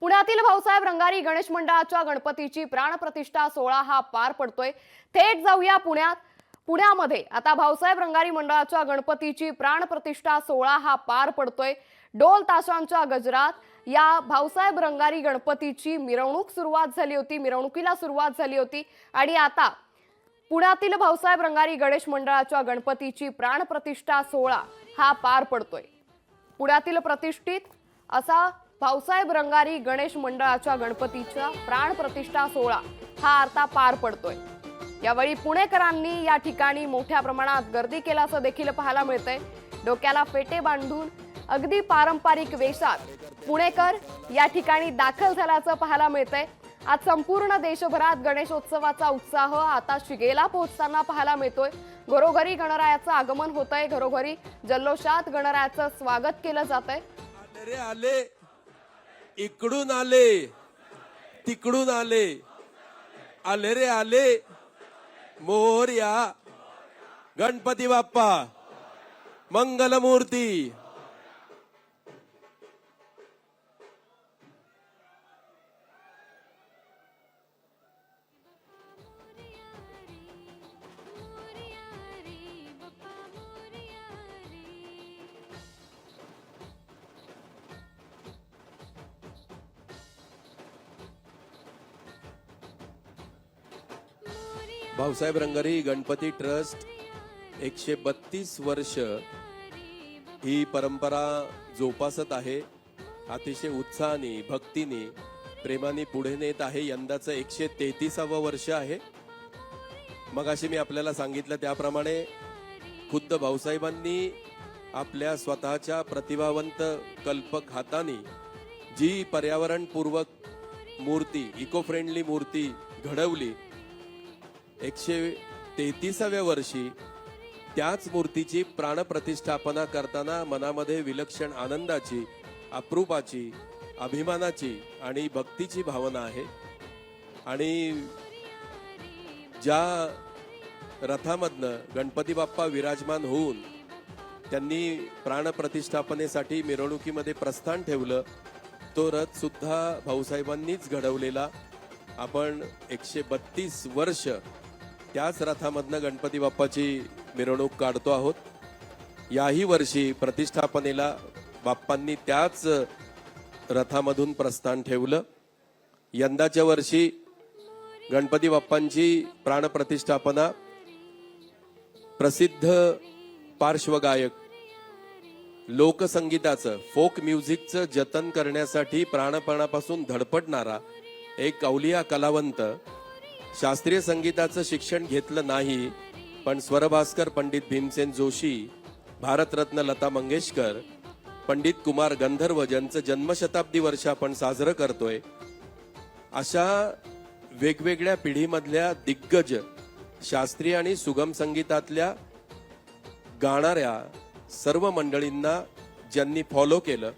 पुण्यातील भाऊसाहेब रंगारी गणेश मंडळाच्या गणपतीची प्राणप्रतिष्ठा सोहळा हा पार पडतोय। थेट जाऊया पुण्यामध्ये आता भाऊसाहेब रंगारी मंडळाच्या गणपतीची प्राणप्रतिष्ठा सोहळा हा पार पडतोय। ढोल ताशांच्या गजरात या भाऊसाहेब रंगारी गणपतीची मिरवणुकीला सुरुवात झाली होती आणि आता पुण्यातील भाऊसाहेब रंगारी गणेश मंडळाच्या गणपतीची प्राणप्रतिष्ठा सोहळा हा पार पडतोय। पुण्यातील प्रतिष्ठित असा भाऊसाहेब रंगारी गणेश मंडळाच्या गणपतीचा प्राणप्रतिष्ठा सोहळा हा आता पार पडतोय। यावेळी पुणेकरांनी या ठिकाणी मोठ्या प्रमाणात गर्दी केल्याचं देखील पाहायला मिळतंय। डोक्याला फेटे बांधून अगदी पारंपरिक वेशात पुणेकर या ठिकाणी दाखल झाल्याचं पाहायला मिळतंय। आज संपूर्ण देशभरात गणेशोत्सवाचा उत्साह आता शिगेला पोहोचताना पाहायला मिळतोय। घरोघरी गणरायाचं आगमन होतंय, घरोघरी जल्लोषात गणरायाचं स्वागत केलं जातंय। आले रे आले, इकडून आले, तिकडून आले, आले रे आले, मोरया, गणपती बाप्पा मंगलमूर्ती। भाऊसाहेब रंगारी गणपती ट्रस्ट 132 वर्ष ही परंपरा जोपासत आहे। अतिशय उत्साहाने, भक्तीने, प्रेमाने पुढे नेत आहे। यंदाचं 133वं वर्ष आहे। मगाशी मी आपल्याला सांगितलं त्याप्रमाणे खुद्द भाऊसाहेबांनी आपल्या स्वतःच्या प्रतिभावंत कल्पक हाताने जी पर्यावरणपूर्वक मूर्ती, इको फ्रेंडली मूर्ती घडवली, 133व्या वर्षी त्याच मूर्तीची प्राणप्रतिष्ठापना करताना मनामध्ये विलक्षण आनंदाची, अप्रूपाची, अभिमानाची आणि भक्तीची भावना आहे। आणि ज्या रथामधनं गणपती बाप्पा विराजमान होऊन त्यांनी प्राणप्रतिष्ठापनेसाठी मिरवणुकीमध्ये प्रस्थान ठेवलं, तो रथ सुद्धा भाऊसाहेबांनीच घडवलेला। आपण 132 वर्ष त्याच रथामधनं गणपती बाप्पाची मिरवणूक काढतो आहोत। याही वर्षी प्रतिष्ठापनेला बाप्पांनी त्याच रथामधून प्रस्थान ठेवलं। यंदाच्या वर्षी गणपती बाप्पांची प्राणप्रतिष्ठापना प्रसिद्ध पार्श्वगायक, लोकसंगीताचं, फोक म्युझिकचं जतन करण्यासाठी प्राणपणापासून धडपडणारा एक अवलिया कलावंत, शास्त्रीय संगीताचं शिक्षण घेतलं नाही पण स्वरभास्कर पंडित भीमसेन जोशी, भारतरत्न लता मंगेशकर, पंडित कुमार गंधर्व ज्यांचं जन्मशताब्दी वर्ष आपण साजरं करतोय, अशा वेगवेगळ्या पिढीमधल्या दिग्गज शास्त्रीय आणि सुगम संगीतातल्या गाणाऱ्या सर्व मंडळींना ज्यांनी फॉलो केलं,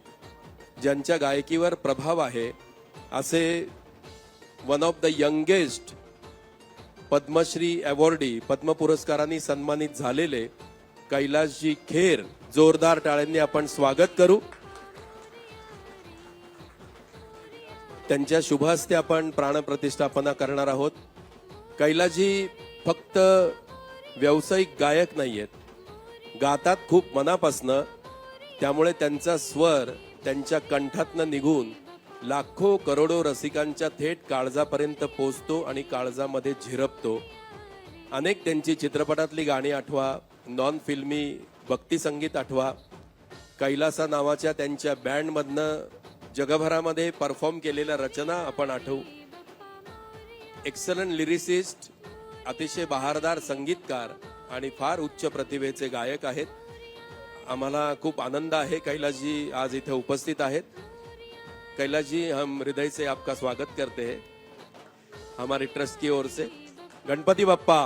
ज्यांच्या गायकीवर प्रभाव आहे, असे one of the youngest Padmashri awardee, Padma पुरस्कारांनी सन्मानित झालेले कैलासजी खेर, जोरदार टाळ्यांनी आपण स्वागत करू। त्यांच्या शुभ हस्ते आपण प्राणप्रतिष्ठापना करणार आहोत। कैलासजी फक्त व्यावसायिक गायक नाहीयेत, गातात खूप मनापासनं, त्यामुळे त्यांचा स्वर त्यांच्या कंठातनं निघून लाखो करोडो रसिकांच्या थेट काळजापर्यंत पोहोचतो आणि काळजामध्ये झिरपतो। अनेक त्यांची चित्रपटातली गाणी आठवा, नॉन फिल्मी भक्तिसंगीत आठवा, कैलासा नावाच्या त्यांच्या बँडमधनं जगभरामध्ये परफॉर्म केलेल्या रचना आपण आठवू। एक्सलंट लिरिसिस्ट, अतिशय बहारदार संगीतकार आणि फार उच्च प्रतिभेचे गायक आहेत। आम्हाला खूप आनंद आहे कैलासजी आज इथे उपस्थित आहेत। कैलाश जी, हम हृदय से आपका स्वागत करते हैं हमारे ट्रस्ट की ओर से। गणपति बप्पा।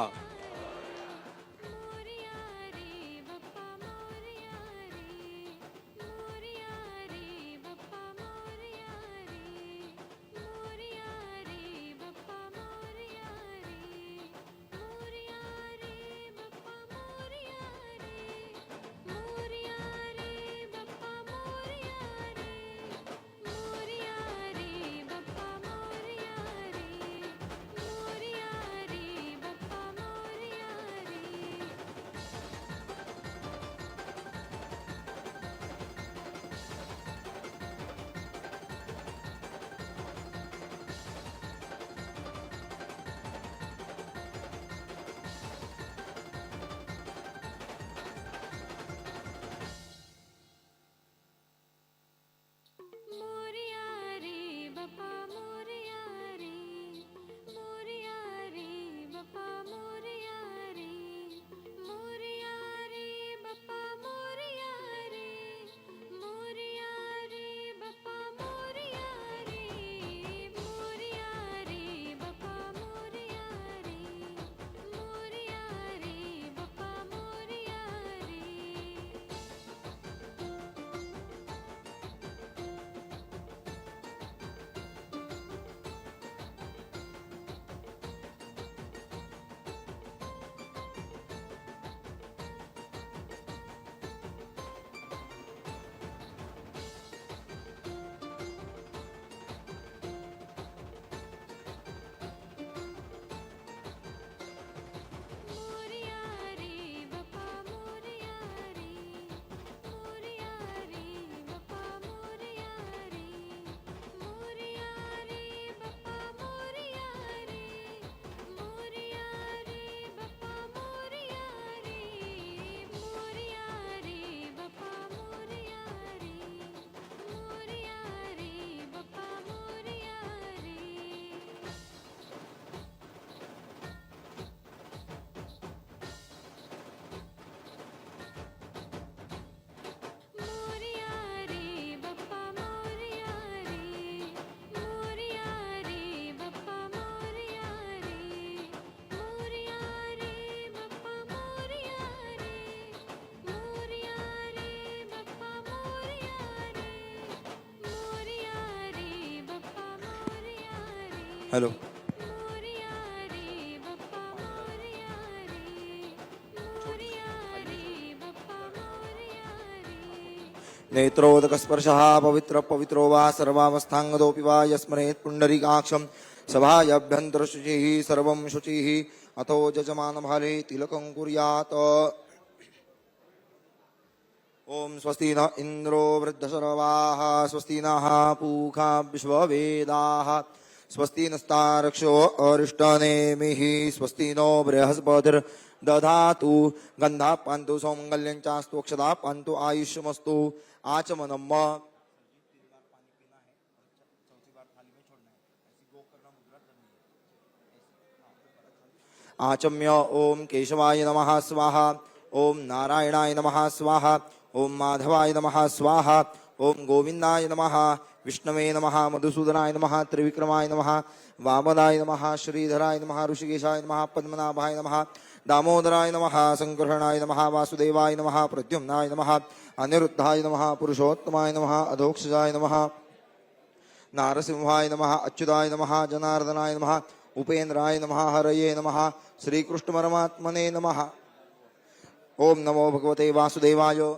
हॅलो. नेत्रोदकस्पर्शः पवित्रो वा सर्वावस्थाङ्गदोऽपि वा यस्मरेत् पुण्डरीकाक्षं सभायाभ्यन्तरशुचिः सर्वं शुचिः अथो यजमानभाले तिलकं कुर्यात्. ओम स्वस्ति न इंद्रो वृद्धशरवाः स्वस्ति नः पूषा विश्ववेदाः स्वस्ति नस्तारक्षो अरिष्टनेमिः स्वस्ति नो बृहस्पतिर्दधातु गन्धा पान्तु सौमङ्गल्यं चास्तु अक्षता पान्तु आयुष्यमस्तु आचमनम्. आचम्य ओम केशवाय नमः स्वाहा, ओम नारायणाय नमः स्वाहा, ओम माधवाय नमः स्वाहा, ओम गोविंदाय नमः, विष्णवे नमः, मधुसूदनाय नमः, त्रिविक्रमाय नमः, वामनाय नमः, श्रीधराय नमः, ऋषिकेशाय नमः, पद्मनाभाय नमः, दामोदराय नमः, संकर्षणाय नमः, वासुदेवाय नमः, प्रद्युम्नाय नमः, अनिरुद्धाय नमः, पुरुषोत्तमाय नमः, अधोक्षजाय नमः, नारसिंहाय नमः, अच्युताय नमः, जनार्दनाय नमः, उपेन्द्राय नमः, हरये नमः, श्रीकृष्ण परमात्मने नमः. ओम नमो भगवते वासुदेवाय.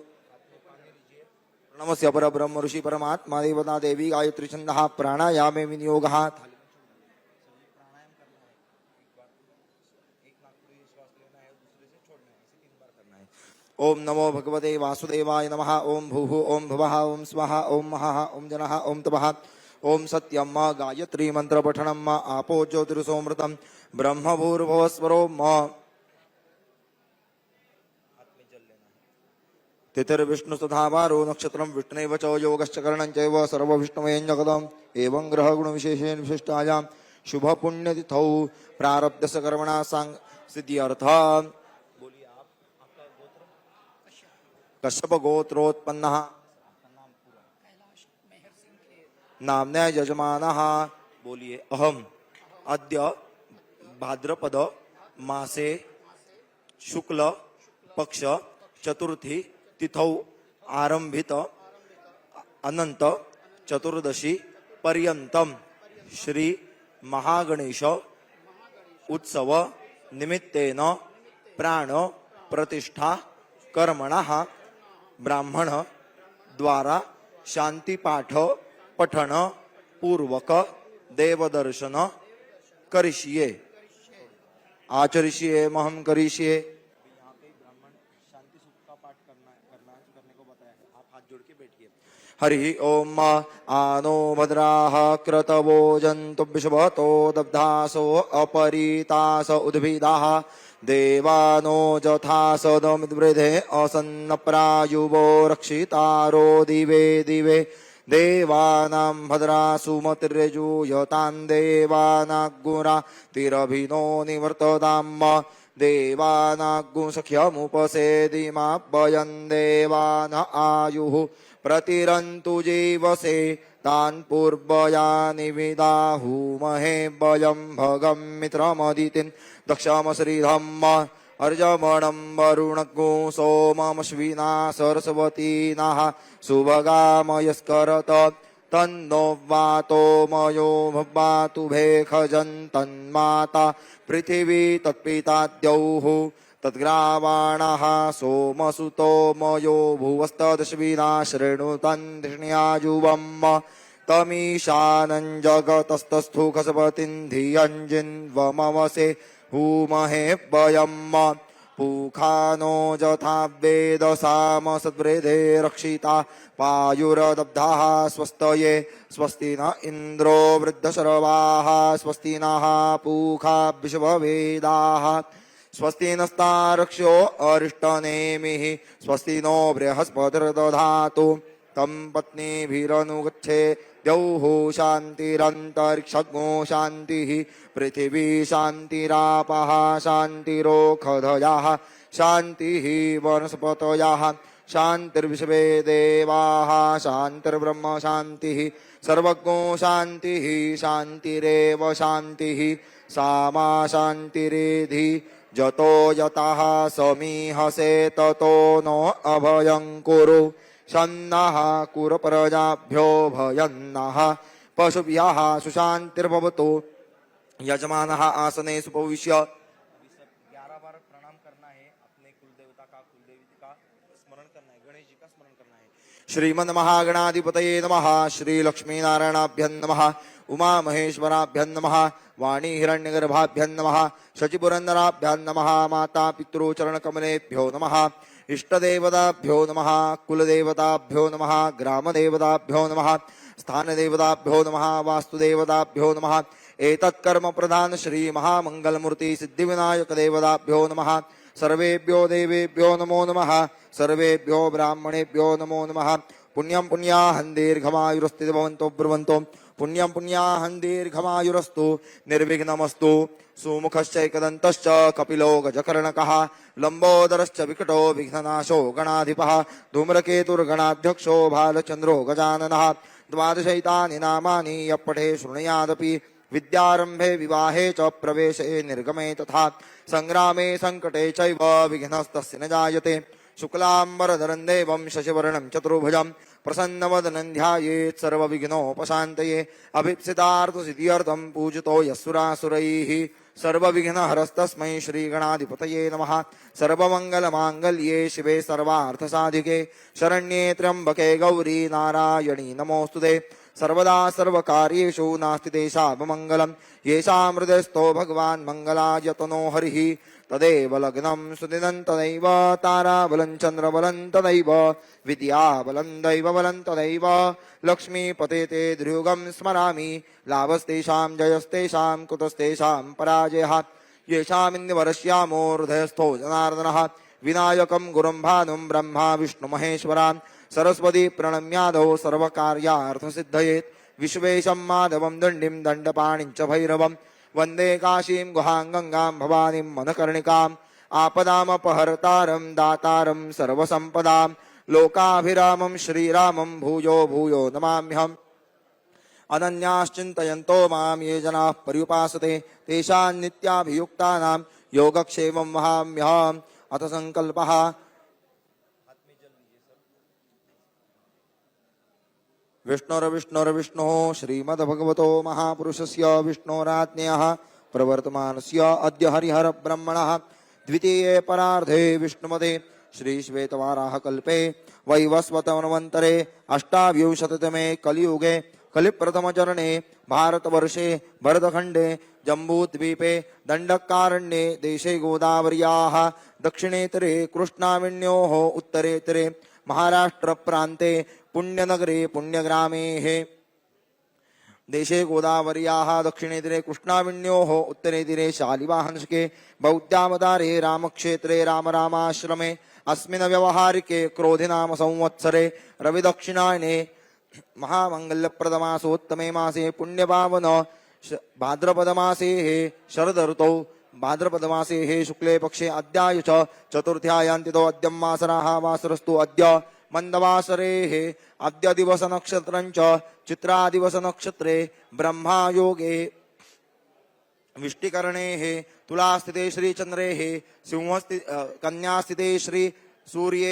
नमस्य परब्रह्म ऋषि परमात्मा देवता देवी गायत्री छंदः प्राणायामे विनियोगः. ओम नमो भगवते वासुदेवाय नमः. ओम भूः ओम भुवः ओम स्वः ओम महः ओम जनः ओम तपः ओम सत्यम गायत्री मंत्र पठनम आपो ज्योतिर्सोमृतम ब्रह्म भूर्भुवस्वरो म. तिथिर्विष्णुस्तथावारो नक्षत्रं विष्णुनैव च योगश्च करणं चैव सर्वविष्णुमेन जगदम्. एवं ग्रहगुणविशेषेण विशिष्टायां शुभपुण्यतिथौ प्रारब्धस्य कर्मणा सिद्ध्यर्थ. बोलिए आप, आपका गोत्र कश्यप गोत्रोत्पन्नः नाम्ना यजमानः. बोलिए अहम अद्य भाद्रपद मासे शुक्ल पक्ष चतुर्थी तिथौ आरंभित अनंत चतुर्दशी पर्यंतम श्री महागणेश उत्सव निमित्तेन प्राण प्रतिष्ठा कर्मणः ब्राह्मण द्वारा शांति पाठ पठन पूर्वक देवदर्शन करिष्ये आचरिष्ये महम करिष्ये. हरि ओम आनो भद्राः क्रतवो जन्तु विश्वतो दब्धासो अपरीतास उद्भिदाः देवानो जथा सदमिद्वृधे असन्न प्रायुवो रक्षितारो दिवे दिवे देवानां भद्रासु मतिर्यजूयतां देवानाग्गुरा तिरभिनो निवर्तताम् देवानाग्गुसख्यमुपसेदिमा वयं देवान आयुः प्रतिरन्तु जीवसे तान् पूर्वयानि विदाहुमहे वयं भगं मित्रमदितिं दक्षमश्रीधम् अर्जमणं वरुणग्गो सोममश्विना सरस्वतीनाः सुभगामयस्करत तन्नो वातो मयो भवातु भेखजन्तन्माता पृथिवी तत्पिताद्यौः तद्ग्रावाणः सोमसुतो मयो भुवस्तदश्विना शृणुतन्धिण्याजुवम् तमीशानं जगतस्तस्थु खसपतिं धियञ्जिन्वमवसे हूमहे वयम् पूखानो यथा वेदसाम सद्वृधे रक्षिता पायुरदब्धाः स्वस्तये स्वस्ति न इन्द्रो वृद्धशरवाः स्वस्ति नः पूषा विश्ववेदाः स्वस्ति नस्तारक्ष्यो अरिष्टनेमिः स्वस्ति नो बृहस्पतिर्दधातु तं पत्नीभिरनुगच्छे द्यौः शान्तिरन्तरिक्षगो शान्तिः पृथिवी शान्तिरापः शान्तिरोषधयः शान्तिः वनस्पतयः शान्तिर्विश्वे देवाः शान्तिर्ब्रह्म शान्तिः सर्वज्ञो शान्तिः शान्तिरेव शान्तिः सा मा शान्तिरेधि जतो यतः समीहसे ततो नो अभयं कुरु शन्नः कुरु प्रजाभ्यो भयन्नः पशुभ्यः सुशान्तिर्भवतु यजमानः आसने सुपविश्य 11 बार प्रणाम करना है। अपने कुलदेवता का कुलदेवी का स्मरण करना है, गणेश जी का स्मरण करना है। श्रीमन महागणाधिपतये नमः। श्री लक्ष्मी नारायणाभ्यं नमः। उमा महेश्वराभ्यं नमः। वाणी हिरण्यगर्भाभ्यं नमः। शचिपुरन्दराभ्यं नमः। माता पितृचरणकमलेभ्यो नमः। इष्टदेवताभ्यो नमः। कुलदेवताभ्यो नमः। ग्रामदेवताभ्यो नमः। स्थानदेवताभ्यो नमः। वास्तुदेवताभ्यो नमः। एतत्कर्म प्रधान श्री महामंगलमूर्ति सिद्धिविनायक देवताभ्यो नमः। सर्वेभ्यो देवेभ्यो नमो नमः। सर्वेभ्यो ब्राह्मणेभ्यो नमो नमः। पुण्यं पुण्याहं दीर्घमायुरस्ति भवन्तो ब्रुवन्तो। पुण्यं पुण्याहं दीर्घमायुरस्तु निर्विघ्नमस्तु। सुमुखश्चैकदन्तश्च कपिलो गजकर्णकः लम्बोदरश्च विकटो विघ्ननाशो गणाधिपः धूम्रकेतुर्गणाध्यक्षो भालचन्द्रो गजाननः। द्वादशैतानि नामानि यः पठे शृणुयादपि विद्यारम्भे विवाहे च प्रवेशे निर्गमे तथा संग्रामे संकटे चैव विघ्नस्तस्य न जायते। शुक्लाम्बरधरं देवं शशिवर्णं चतुर्भुजं प्रसन्नवदनं ध्यायेत् सर्वविघ्नोपशान्तये। अभीप्सितार्थसिद्ध्यर्थं पूजितो यस्सुरासुरैः सर्वविघ्नहरस्तस्मै श्रीगणाधिपतये नमः। सर्वमङ्गलमाङ्गल्ये शिवे सर्वार्थसाधिके शरण्ये त्र्यम्बके गौरी नारायणी नमोऽस्तुते। सर्वदा सर्वकार्येषु नास्ति देशापमङ्गलं। येषां हृदयस्थो भगवान् मङ्गलायतनो हरिः तदेव लग्नं सुदिनं तदैव ताराबलं चन्द्रबलं तदैव विद्याबलं दैवबलं तदैव लक्ष्मीपते ते दृयुगं स्मरामि। लाभस्तेषां जयस्तेषां कुतस्तेषां पराजयः। येषामिन्द्रवरश्यामो हृदयस्थो जनार्दनः विनायकं गुरुं भानुं ब्रह्मा विष्णुमहेश्वरान् सरस्वती प्रणम्यादौ सर्वकार्यार्थसिद्धये। विश्वेशं माधवं दण्डिं दण्डपाणिं च भैरवं वन्दे काशीं गुहां गंगां भवानीं मनकर्णिकाम्। आपदामपहर्तारं दातारं सर्वसम्पदां लोकाभिरामं श्रीरामं भूयो भूयो नमाम्यहम्। अनन्याश्चिन्तयन्तो मां ये जनाः पर्युपासते तेषां नित्याभियुक्तानां योगक्षेमं वहाम्यहम्। अथ संकल्पः। विष्णुर्विष्णुर्विष्णुः श्रीमद्भगवतो महापुरुषस्य विष्णोराज्ञया प्रवर्तमानस्य अद्य हरिहरब्रह्मणः द्वितीये परार्धे विष्णुमते श्रीश्वेतवाराहकल्पे वैवस्वतमन्वन्तरे अष्टाविंशतितमे कलियुगे कलिप्रथमचरणे भारतवर्षे भरतखण्डे जम्बूद्वीपे दण्डकारण्ये देशे गोदावर्याः दक्षिणेतरे कृष्णावेण्योः उत्तरेतरे महाराष्ट्रप्रान्ते पुण्यनगरे पुण्यग्रामेः देशे गोदावर्याः दक्षिणेतिरे कृष्णावेण्योः उत्तरेतिरे शालिवाहनशके बौद्धावतारे रामक्षेत्रे रामरामाश्रमे अस्मिन् व्यवहारिके क्रोधिनाम संवत्सरे रविदक्षिणायने महामङ्गल्यप्रदमासोत्तमे मासे पुण्यपावन भाद्रपदमासे शरदऋतौ भाद्रपदमासे शुक्ले पक्षे अद्याय च चतुर्थ्यायान्तितो अद्यं वासराः वासरस्तु अद्य मंदवासरे अद्य दिवस नक्षत्रंच चित्रादिवस नक्षत्रे ब्रह्मायोगे विष्टिकरणे तुलास्थिते श्री चंद्रे कन्यास्थिते श्री सूर्ये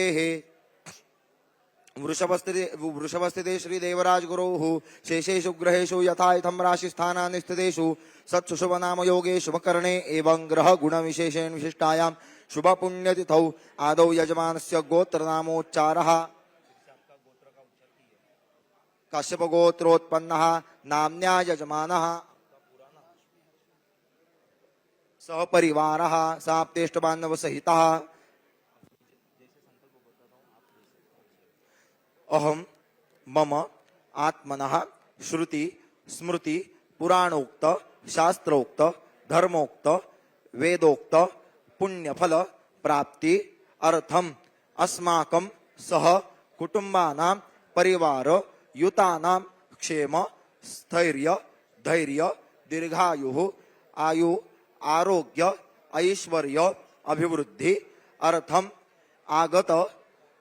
वृषभस्थिते श्री देवराज गुरोः शेषेषु ग्रहेषु यथा यथं राशिस्थानानि स्थितेषु सत्सुशुभ नाम योगे शुभकरणे एवं ग्रह गुण विशेषेण विशिष्टायां शुभ पुण्यतिथौ आदौ यजमानस्य गोत्रनामोच्चारः काश्यप गोत्रोत्पन्नः नाम्न्या यजमानः सहपरिवारः साप्तेष्टबान्धवसहितः अहम मम आत्मनः श्रुति स्मृति पुराणोक्त शास्त्रोक्त धर्मोक्त वेदोक्त पुण्यफल प्राप्ति अर्थम अस्माकं सह कुटुंबानां परिवार युतानां क्षेम स्थैर्य धैर्य दीर्घायुः आयु आरोग्य ऐश्वर्य अभिवृद्धि अर्थम आगत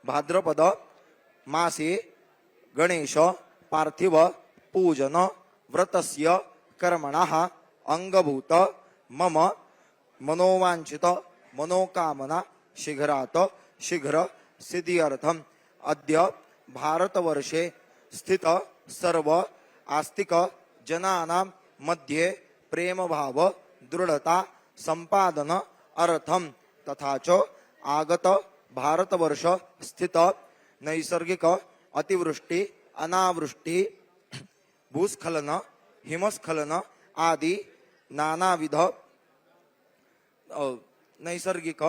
भाद्रपद मासे गणेश पार्थिव पूजन व्रतस्य कर्मणः अंगभूत मम मनोवांछित मनोकामना शीघ्रात शीघ्र सिद्ध्यर्थम अद्य भारतवर्षे स्थित सर्व आस्तिक जनानां मध्ये प्रेम भाव दृढ़ता संपादन अर्थम तथा च आगत भारतवर्ष स्थित नैसर्गिक अतिवृष्टि अनावृष्टि भूस्खलन हिमस्खलन आदि नानाविध नैसर्गिक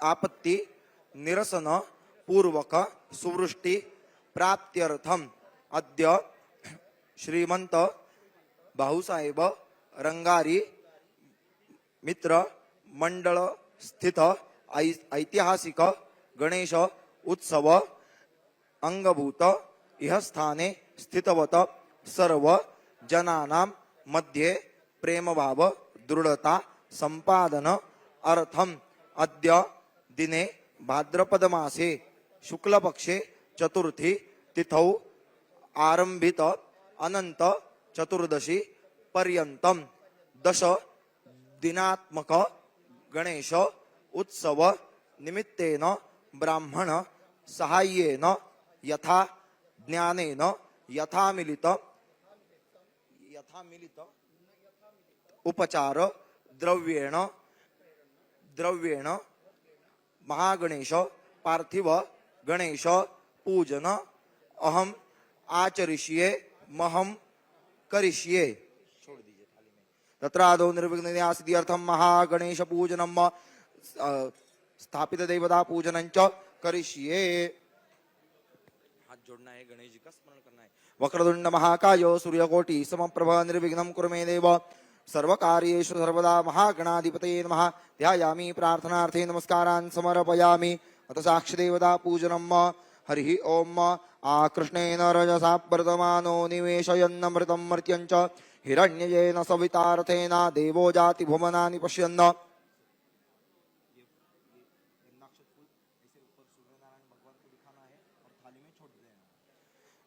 आपत्ति निरसन पूर्वक सुवृष्टि प्राप्त्यर्थम अद्य श्रीमंत भाऊसाहेब रंगारी मित्र मंडल स्थित ऐतिहासिक गणेश उत्सव अंगभूत इह स्थाने स्थितवत सर्व जनानां मध्ये प्रेम भाव दृढ़ता संपादन अर्थम अद्य दिने भाद्रपद मासे शुक्ल पक्षे चतुर्थी तिथौ आरंभित अनंत चतुर्दशी पर्यंतम 10 दिनात्मक गणेश उत्सव निमित्तेन ब्राह्मण सहाय्येन यथा ज्ञानेन यथा मिलित उपचार द्रव्येण महागणेश पार्थिव गणेश पूजन अहम आचरिष्ये महम करिष्ये। तत्रादौ निर्विघ्नतया सिद्ध्यर्थम महागणेश पूजनम स्थापित देवता पूजनंच करिष्ये। हाथ जोड़ना है, गणेश जी का स्मरण करना है। वक्रतुंड महाकाय सूर्यकोटि समप्रभ निर्विघ्नं कुरु मे देव सर्वकार्येषु सर्वदा महागणाधिपतये नमः। ध्यायामि प्रार्थनार्थे नमस्कारान् समर्पयामि। अथ साक्षिदेवता पूजनम्। हरि ओम आकृष्णेन रजसा वर्तमानो निवेशयन्नमृतं मर्त्यञ्च हिरण्ययेन सवितार्थेन देवो जाति भुवनानि पश्यन्।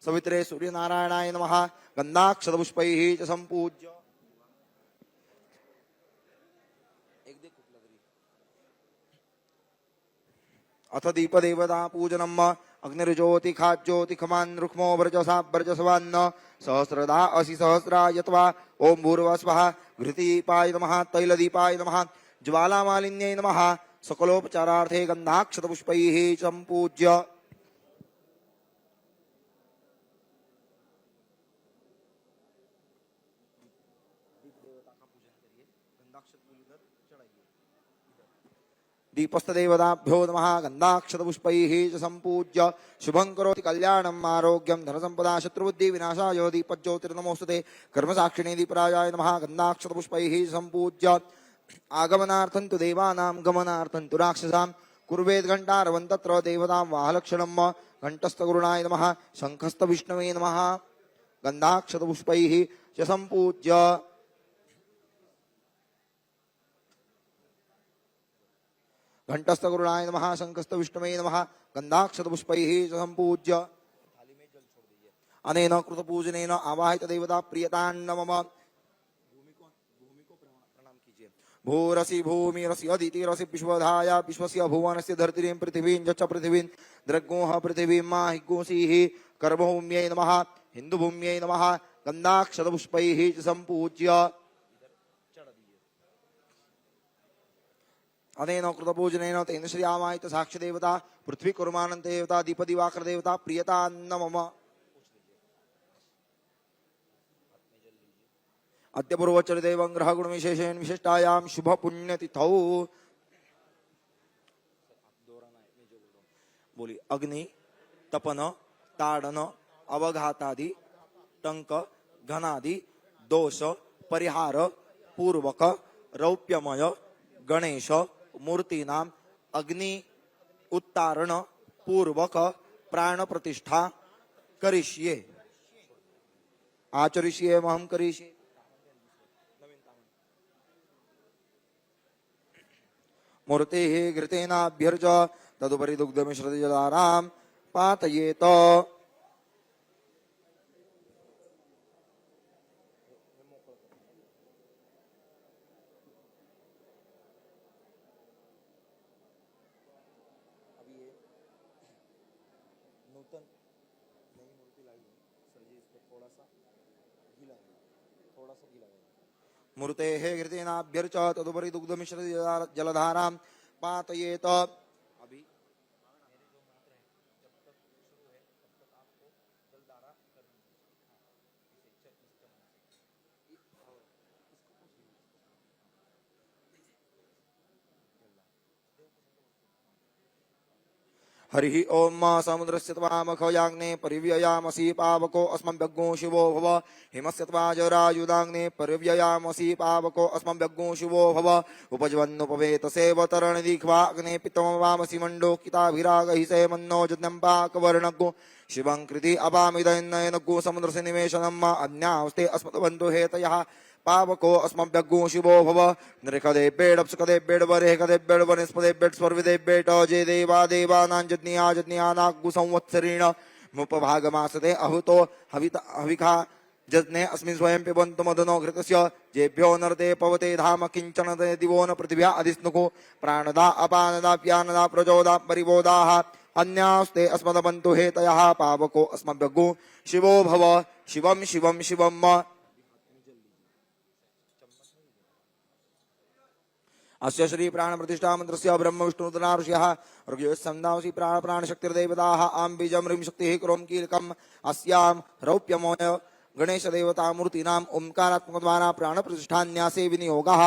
सवित्रे सूर्यनारायणाय नमः। गंधाक्षतपुष्पैः च संपूज्य अथ दीपदेवता पूजनम्। अग्निर्ज्योति खाज्योति खमान् रुक्मो वर्चसा वर्चस्वान्न सहस्रदा असि सहस्रायत्वा ओम भूर्भुवः घृतिदीपाय नमः। तैलदीपाय नमः। ज्वालामालिन्यै नमः। सकलोपचारार्थे गंधाक्षतपुष्पैः संपूज्य दीपस्तदेवताभ्यो नमः। गंधाक्षतपुष्पैः च संपूज्य शुभं करोति कल्याणम् आरोग्यं धनसंपदा शत्रुबुद्धि विनाशाय दीपज्योतिर्नमोस्तुते। कर्मसाक्षिणे दीपराजाय नमः। गंधाक्षतपुष्पैः च संपूज्य आगमनार्थं तु देवानां गमनार्थं तु राक्षसां कुर्वेद घंटारवं तत्र देवतां वाहलक्षणम्। घंटस्थगुरुणाय नमः। शंखस्थविष्णवे नमः। गंधाक्षतपुष्पैः च संपूज्य घंटस्थगुरुणाय नमः। शंखस्थविष्णवे नमः। गंधाक्षतपुष्पैः च संपूज्य अनेन कृतपूजनेन आवाहित देवता प्रियतान्नमम। भूरसि भूमिरसि अदितिरसि विश्वधाया विश्वस्य भुवनस्य धर्तिरीं पृथिवीं च पृथिवीं द्रग्गोह पृथिवीं माहिगोसीः कर्मभूम्यै नमः। हिन्दुभूम्यै नमः। गंधाक्षतपुष्पैः च संपूज्य अनेन कृतपूजनेन तेन श्री आवाहित साक्षी देवता पृथ्वी कुर्मानंत देवता दीपदिवाकर देवता प्रियतान्नमम। अद्य पूर्वचरिदेवं ग्रह गुण विशेषेण विशिष्टायां शुभ पुण्यतिथौ बोली अग्नि तपन ताड़न अवघातादि टंक घनादि दोष परिहार पूर्वक रौप्यमय गणेश मूर्तिनाम अग्नि उत्तारण पूर्वक प्राण प्रतिष्ठा करिष्ये आचरिष्ये महं करिष्ये। मूर्तेः घृतेनाभ्यर्च तदुपरि दुग्धमिश्रितजलानां पातयेत। मूर्तेः घृतेनाभ्यर्च तदुपरि दुग्धमिश्र जलधारां पातयेत। हरिः ओम समुद्रस्य त्वामखयाग्ने परिव्ययामसि पावको अस्मभ्यग्गो शिवो भव हिमस्य त्वाजरायुधाग्ने परिव्ययामसि पावको अस्मभ्यग्गो शिवो भव उपजवन्नुपवेतसेव तरणदीख्वाग्ने पितमवामसि मण्डोकिताभिरागहिसे मन्नो जज्ञम्पाकवर्णग्गो शिवं कृति अपामिदयन्नयनग्गो समुद्रस्य निवेशनम् अन्यास्ते अस्मद्बन्धु हेतयः पावको अस्मभ्यग्गो शिवो भव नृखदे बेड अपसुखदे बेड वरे खदे बेड वनस्पदे बेड स्वर्विदे बेड जे देवा देवानांजज्ञानाग्गु संवत्सरेण मुपभागमासते अहुतो हविखा जज्ञे अस्मिन् स्वयं पिबन्तु मदनो घृतस्य जेभ्यो नरते पवते धाम किंचन ते दिवो न पृथिव्या अधिस्नुको प्राणदा अपानदा प्यानदा प्रचोदा परिबोधाः अन्यास्ते अस्मदबन्तु हेतयः पावको अस्मभ्यग्गो शिवो भव शिवं शिवं शिवम् अस्य श्री प्राण प्रतिष्ठा मंत्रस्य ब्रह्म विष्णु रुद्रा ऋषयः ऋग्यस्सन्दांसि प्राण प्राण शक्तिर्देवताः आं बीजं ह्रीं शक्तिः क्रों कीलकम् अस्यां रौप्यमोय गणेश देवता मूर्तीनाम् ओंकारात्मक द्वारा प्राण प्रतिष्ठान्यासे विनियोगः।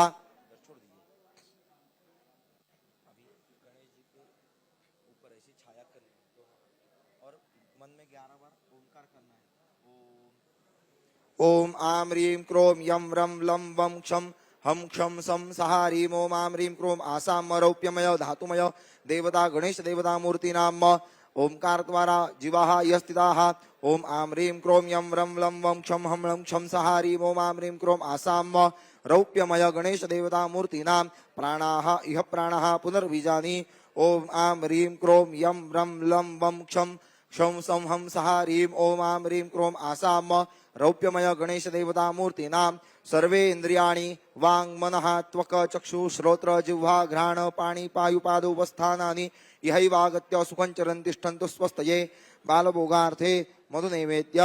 ओम आम ह्रीं क्रों यं रं लं वं क्षं हम क्षम सम सहारी ओम आम ह्रीं क्रोम आसाम रौप्यमय धातुमय देवता गणेश देवता मूर्ति नाम ओंकार द्वारा जीवाः यस्थिताः ओम आम ह्रीं क्रोम यं रं लं वं क्षम हम लं क्षम सहारी ओम आम ह्रीं क्रोम आसाम रौप्यमय गणेश देवता मूर्ति नाम प्राणाः इह प्राणाः पुनर्बीजानि ओम आम ह्रीं क्रोम यं रं लं वं क्षम क्षम सम हम सहारी ओम आम ह्रीं क्रोम आसाम रौप्यमय गणेश देवता मूर्ति नाम सर्वे इंद्रियाणि वांग मनः त्वक चक्षु श्रोत्र जिह्वा घ्राण पाणि पायुपादोपस्थानानि इहैवागत्य सुखं चरन् तिष्ठन्तु स्वस्तये बालभोगार्थे मधुनैवेद्य।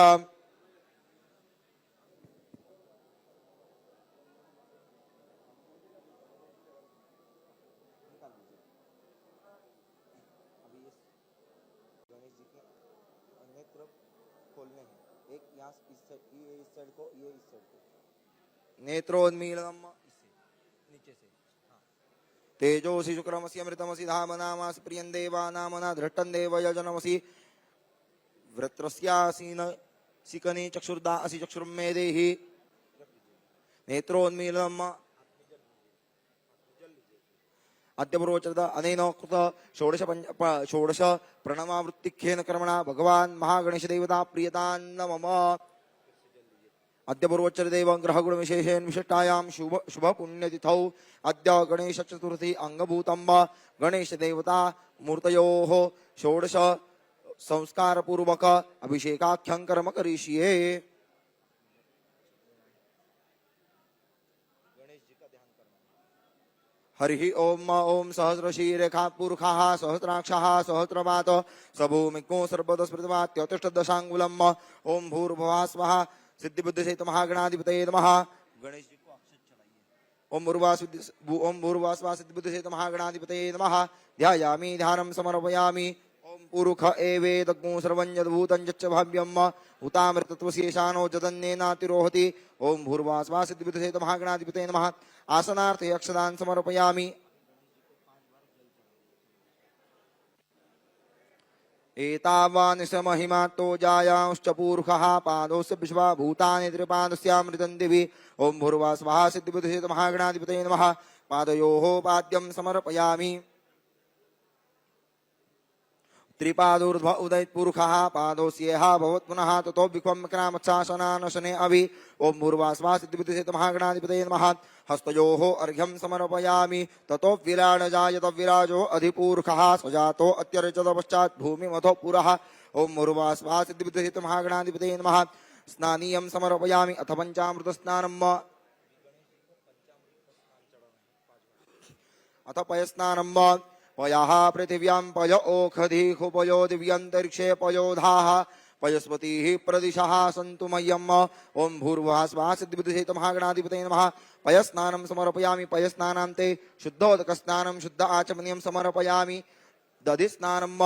नेत्रोन्मीलनम नीचे से तेजोसि शुक्रमसि अमृतमसि धामनामासि प्रियं देवानामना धृष्टं देव यजनमसि वृत्रस्यासीन सिकनि चक्षुर्दा असि चक्षुर्मे देहि नेत्रोन्मीलनम अद्यपूर्वचरित अनेन कृत षोडश प्रणवावृत्तिख्येन कर्मणा भगवान् महागणेश देवता प्रियतान्न मम अद्यपूर्वचरिदेव ग्रहगुण विशेषेण विशिष्टायां शुभ पुण्यतिथौ अद्य गणेश चतुर्थी अंगभूतं गणेश देवता मूर्तयोः षोडश संस्कार पूर्वक अभिषेकाख्यं कर्म करिष्ये। हरिः ओम ओम सहस्रशीरेखा पुरुषाः सहस्राक्षाः सहस्रपात सभूमिको सर्वदस्मृतवात्यतिष्ठदशाङ्गुलम् ओम भूर्भुवः स्वः सिद्धिबुद्धिसहित महागणाधिपतये नमः। गणेश जी को अक्षत चलाइए। ओम भूर्भुवः सिद्धिबुद्धिसहित महागणाधिपतये नमः। ध्यायामि ध्यानं समर्पयामि। ओम पुरुष एवेदग्गो सर्वं यद्भूतं यच्च भाव्यम् उतामृतत्वशेषानो जदन्येनातिरोहति। ओम भूर्भुवः सिद्धिबुद्धिसहित महागणाधिपतये नमः। आसनार्थे अक्षदान समर्पयामि। एतावानिश महिमातो जायांश्च पूरुषः पादोस्य विश्वा भूतानि त्रिपादस्यामृतं दिवि। ओम भूर्भुवः स्वः सिद्धिबुद्धिसहित महागणाधिपतये नमः। पादयोः पाद्यं समर्पयामि। त्रिपादोर्ध्व उदयित पुरुषः पादोस्येह भवत् पुनः ततो विक्रम क्रामच्छासनानशने अभि। ओम भूर्भुवः स्वः सिद्धिबुद्धिसहित महागणाधिपतये नमः। हस्तयोः अर्घ्यं समर्पयामि। ततो विराड जायत विराजो अधिपूरुषः स्वजातो अत्यर्चत पश्चात् भूमिमथो पुरः। ओम भूर्भुवः स्वः सिद्धिबुद्धिसहित महागणाधिपतये नमः। स्नानीयं समर्पयामि अथ पंचामृत स्नानम् अथ पयस्नानम् पयः पृथिव्यां पय ओखधिः पयो दिव्यन्तरिक्षे पयोधाः पयस्पतिः प्रदिशः सन्तु मह्यम् ॐ भूर्भुवः स्वः सिद्धिबुद्धिसहित महागणाधिपतये नमः पयस्नानं समर्पयामि पयस्नानान्ते शुद्धोदकस्नानं शुद्ध आचमनीयं समर्पयामि दधिस्नानं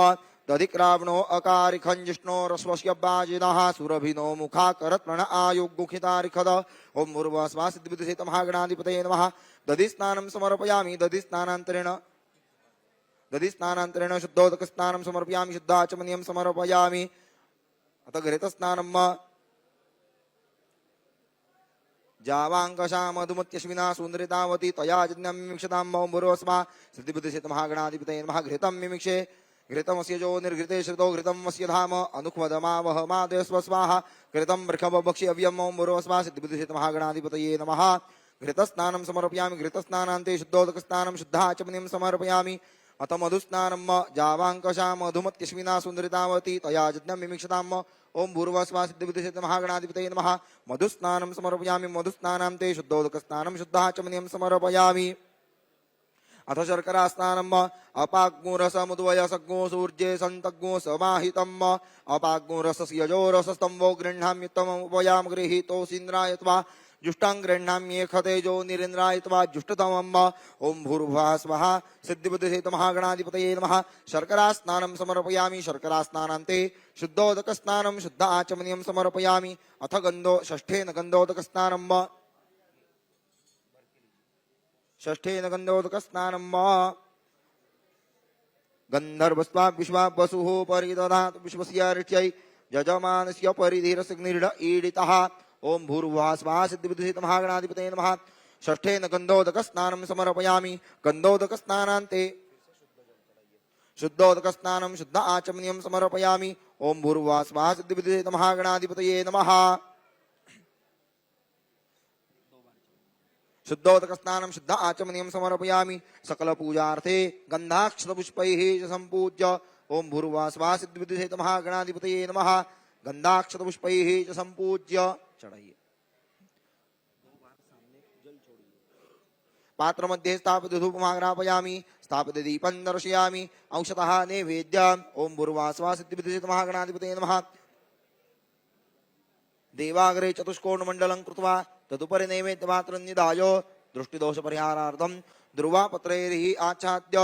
दधिक्रावणो अकारिखञ्जिष्णो रश्वस्य बाजिनः सुरभिनो मुखाकरत्प्रण आयुग्मुखितारिखद ॐ भूर्भुवः स्वः सिद्धिबुद्धिसहित महागणाधिपतये नमः दधिस्नानं समर्पयामि दधिस्नानान्तरेण शुद्धोदकस्नानं समर्पयामि शुद्ध आचमनीयं समर्पयामि अथ घृतस्नानं जावाङ्कषा मधुमत्यश्विना सुन्दरितावती तया जन्यं मिमिक्षतां मम भूर्भुवः सिद्धिबुद्धिसहित महागणाधिपतये नमः घृतं मिमिक्षे घृतमस्य जो निर्घृते श्रुतौ घृतं वस्य धाम अनुक्वदमावह मादयस्व स्वाहा घृतं वृषभभक्षि अव्यं मम भूर्भुवः सिद्धिबुद्धिसहित महागणाधिपतये नमः घृतस्नानं समर्पयामि घृतस्नानान्ते शुद्धोदकस्नानं शुद्ध आचमनीयं समर्पयामि अथ मधुस्नानं जावाङ्कषा मधुमत्यश्विना सुन्दरितावती तया जज्ञं मिमिक्षताम् ओं भूर्भुवः स्वः सिद्धिबुद्धिसहित महागणाधिपतये नमः मधुस्नानं समर्पयामि मधुस्नानान्ते शुद्धोदकस्नानं शुद्ध आचमनीयं समर्पयामि अथ शर्करास्नानं अपाग्मुरसमुद्वयसग्गो सूर्ये सन्तग्गो समाहितम् अपाग्मुरसस्यजोरसस्तम्भो गृह्णाम्युत्तममुपयां गृहीतोऽसीन्द्रायत्वा जुष्टां गृह्णाम्येखतेजो निरेन्द्रायत्वा जुष्टतमम् ओं भूर्भुवः स्वः सिद्धिबुद्धिसहित महागणाधिपतये नमः शर्करास्नानं समर्पयामि शर्करास्नानान्ते शुद्धोदकस्नानं शुद्ध आचमनीयं समर्पयामि अथ षष्ठेन गन्धोदकस्नानं गन्धर्वस्त्वा विश्वा वसुः परिदधातु विश्वस्य ऋच्यै यजमानस्य परिधिरसग्निर्ढ ईडितः ओं भूर्भुवः स्वः सिद्धिबुद्धिसहित महागणाधिपतये नमः षष्ठेन गन्धोदकस्नानं समर्पयामि गन्धोदकस्नानान्ते शुद्धोदकस्नानं शुद्ध आचमनीयं समर्पयामि ओं भूर्भुवः स्वः सिद्धिबुद्धिसहित महागणाधिपतये नमः शुद्धोदकस्नानं शुद्ध आचमनीयं समर्पयामि सकलपूजार्थे गन्धाक्षतपुष्पैः च सम्पूज्य ओं भूर्भुवः स्वः सिद्धिबुद्धिसहित महागणाधिपतये नमः गन्धाक्षतपुष्पैः च सम्पूज्य चढ़ाइए पात्र मध्ये स्थापित धूपमाग्रापयामि स्थापित दीपं दर्शयामि अंशतः नैवेद्यम् ओं भूर्भुवः स्वः सिद्धिबुद्धिसहित महागणाधिपतये नमः देवाग्रे चतुष्कोणमण्डलं कृत्वा तदुपरि नैवेद्यपात्रं निधाय दृष्टिदोषपरिहारार्थं ध्रुवापत्रैः आच्छाद्य